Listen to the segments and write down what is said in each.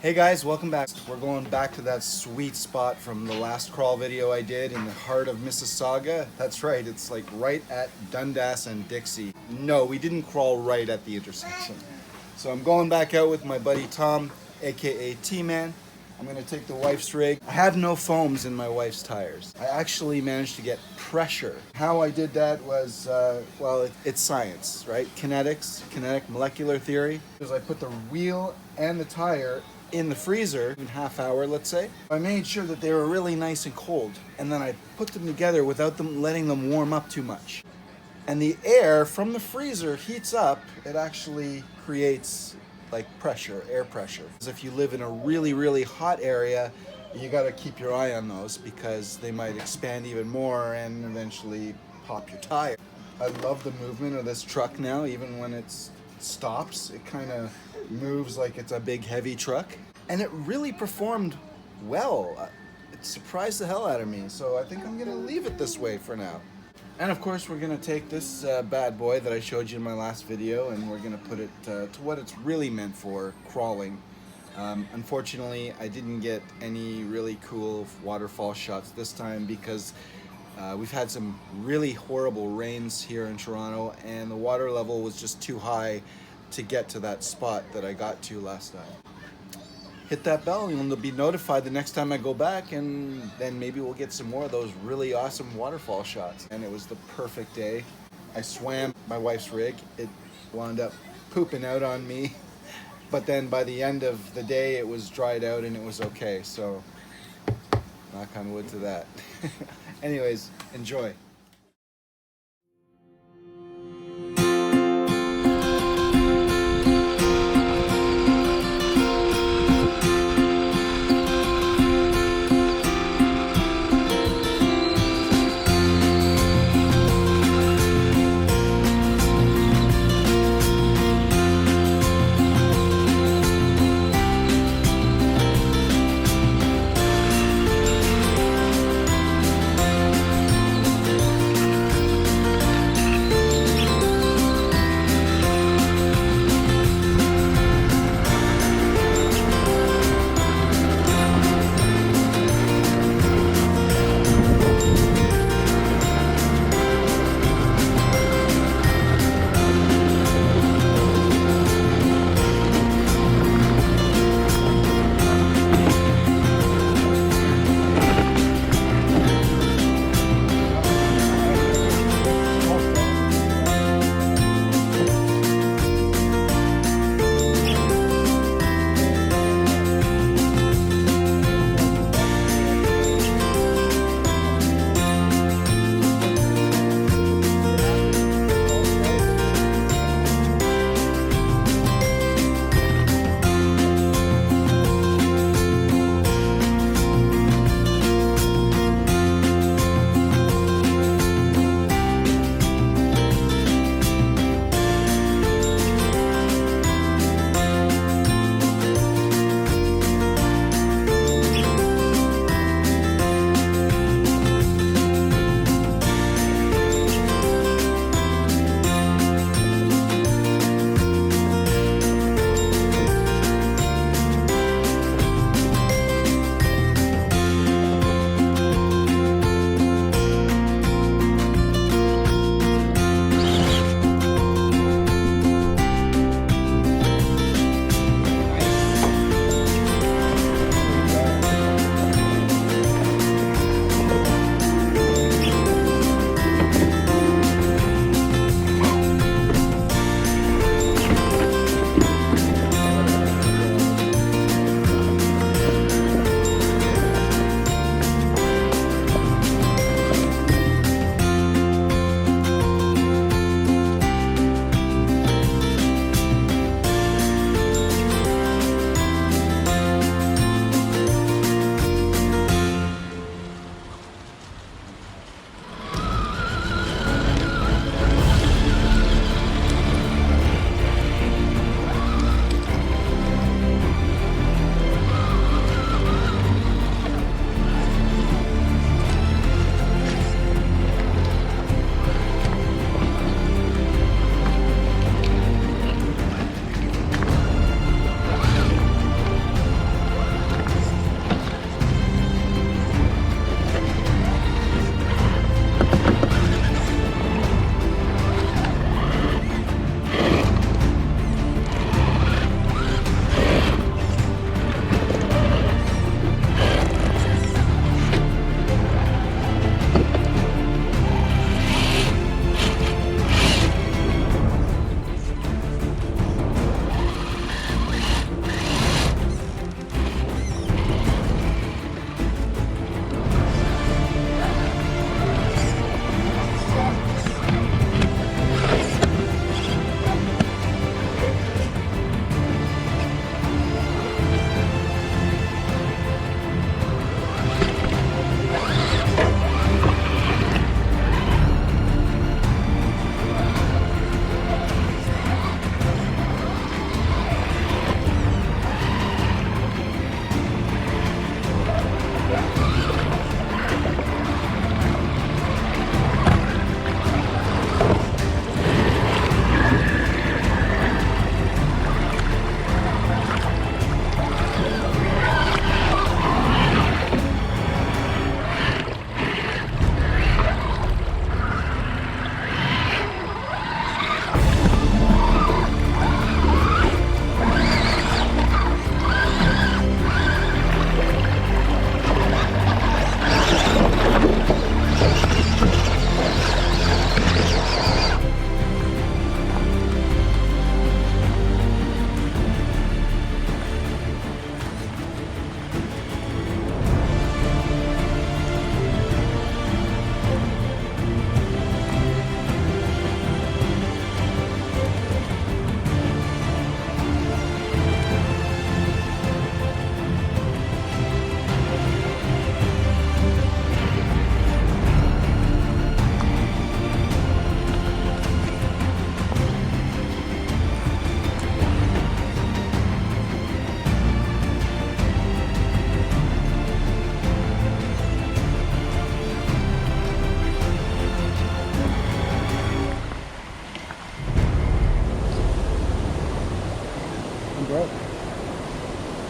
Hey guys, welcome back. We're going back to that sweet spot from the last crawl video I did in the heart of Mississauga. That's right, it's like right at Dundas and Dixie. No, we didn't crawl right at the intersection. So I'm going back out with my buddy Tom, aka T-Man. I'm gonna take the wife's rig. I have no foams in my wife's tires. I actually managed to get pressure. How I did that was, it's science, right? Kinetic molecular theory. Because I put the wheel and the tire in the freezer in half hour, let's say. I made sure that they were really nice and cold, and then I put them together without letting them warm up too much. And the air from the freezer heats up, it actually creates like pressure, air pressure. Because if you live in a really, really hot area, you gotta keep your eye on those because they might expand even more and eventually pop your tire. I love the movement of this truck now, even when it stops, it kind of moves like it's a big heavy truck. And it really performed well. It surprised the hell out of me, so I think I'm gonna leave it this way for now. And of course we're gonna take this bad boy that I showed you in my last video and we're gonna put it to what it's really meant for, crawling. Unfortunately, I didn't get any really cool waterfall shots this time because we've had some really horrible rains here in Toronto and the water level was just too high to get to that spot that I got to last time. Hit that bell and you'll be notified the next time I go back, and then maybe we'll get some more of those really awesome waterfall shots. And it was the perfect day. I swam my wife's rig. It wound up pooping out on me. But then by the end of the day, it was dried out and it was okay. So knock on wood to that. Anyways, enjoy.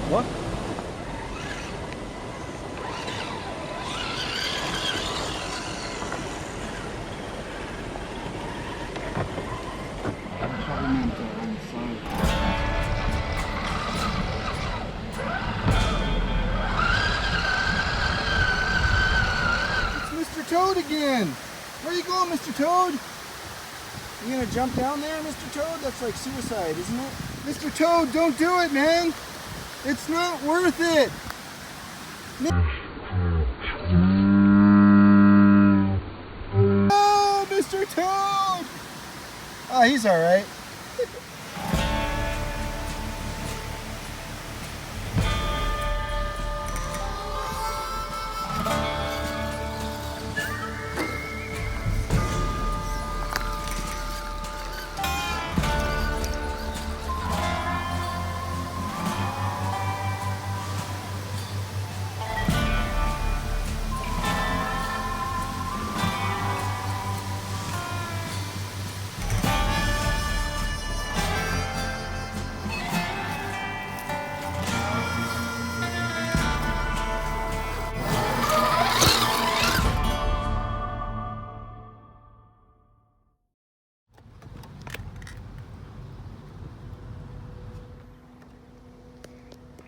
What? It's Mr. Toad again! Where are you going, Mr. Toad? You gonna jump down there, Mr. Toad? That's like suicide, isn't it? Mr. Toad, don't do it, man! It's not worth it! Oh, Mr. Toad! Oh, he's alright.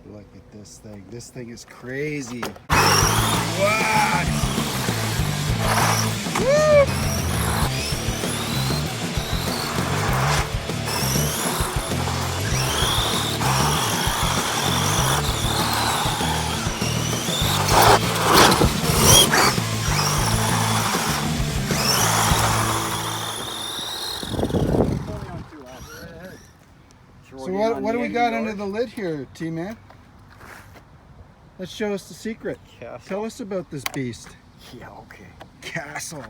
Look at this thing. This thing is crazy. What? Woo! So what do we got under the lid here, T-Man? Let's show us the secret. Castle. Tell us about this beast. Yeah, okay. Castle.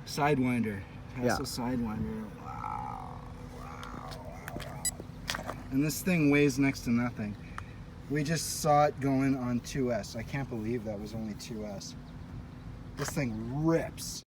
Sidewinder. Castle Yeah. Sidewinder. Wow. Wow. Wow. And this thing weighs next to nothing. We just saw it going on 2S. I can't believe that was only 2S. This thing rips.